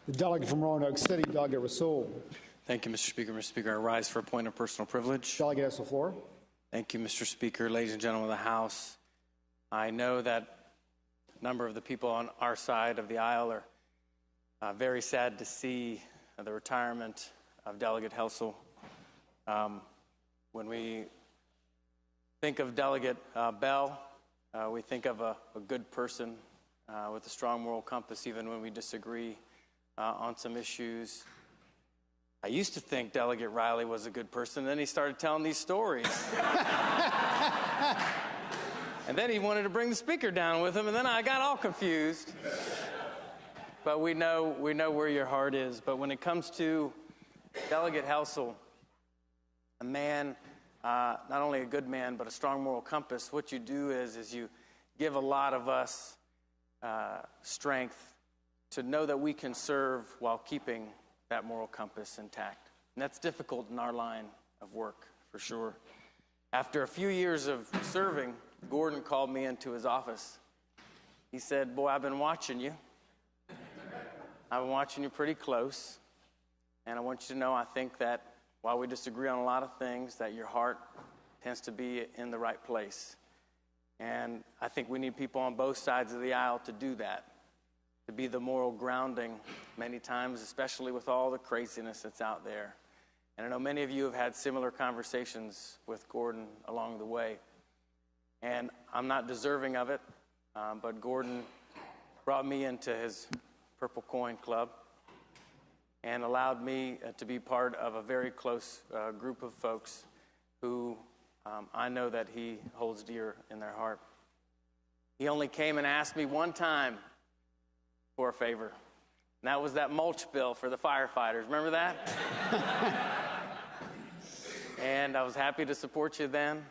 The delegate from Roanoke City, Delegate Helsel. Thank you, Mr. Speaker. Mr. Speaker, I rise for a point of personal privilege. Delegate has the floor. Thank you, Mr. Speaker. Ladies and gentlemen of the House, I know that a number of the people on our side of the aisle are very sad to see the retirement of Delegate Helsel. When we think of Delegate Bell, we think of a good person with a strong moral compass, even when we disagree on some issues. I used to think Delegate Riley was a good person, then he started telling these stories. And then he wanted to bring the speaker down with him, and then I got all confused. But we know where your heart is. But when it comes to Delegate Helsel, a man, not only a good man, but a strong moral compass, what you do is you give a lot of us strength to know that we can serve while keeping that moral compass intact. And that's difficult in our line of work, for sure. After a few years of serving, Gordon called me into his office. He said, "Boy, I've been watching you. I've been watching you pretty close. And I want you to know I think that while we disagree on a lot of things, that your heart tends to be in the right place. And I think we need people on both sides of the aisle to do that, to be the moral grounding many times, especially with all the craziness that's out there." And I know many of you have had similar conversations with Gordon along the way. And I'm not deserving of it, but Gordon brought me into his Purple Coin Club and allowed me to be part of a very close group of folks who I know that he holds dear in their heart. He only came and asked me one time for a favor, and that was that mulch bill for the firefighters. Remember that? And I was happy to support you then.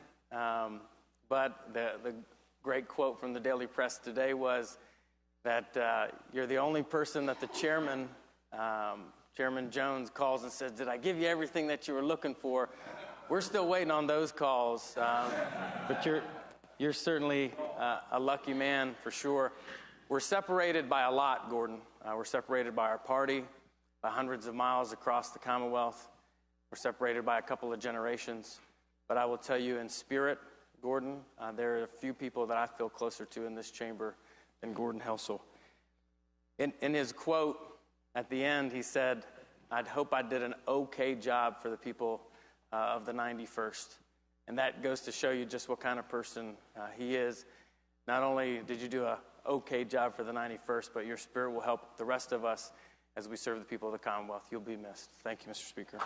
But the great quote from the Daily Press today was that you're the only person that the chairman, Chairman Jones, calls and says, "Did I give you everything that you were looking for?" We're still waiting on those calls, but you're certainly a lucky man for sure. We're separated by a lot, Gordon. We're separated by our party, by hundreds of miles across the Commonwealth. We're separated by a couple of generations. But I will tell you, in spirit, Gordon, there are a few people that I feel closer to in this chamber than Gordon Helsel. In his quote at the end, he said, "I'd hope I did an okay job for the people of the 91st. And that goes to show you just what kind of person he is. Not only did you do an okay job for the 91st, but your spirit will help the rest of us as we serve the people of the Commonwealth. You'll be missed." Thank you, Mr. Speaker.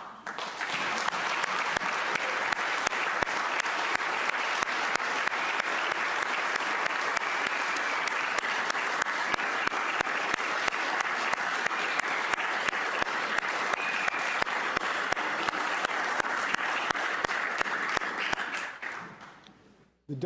The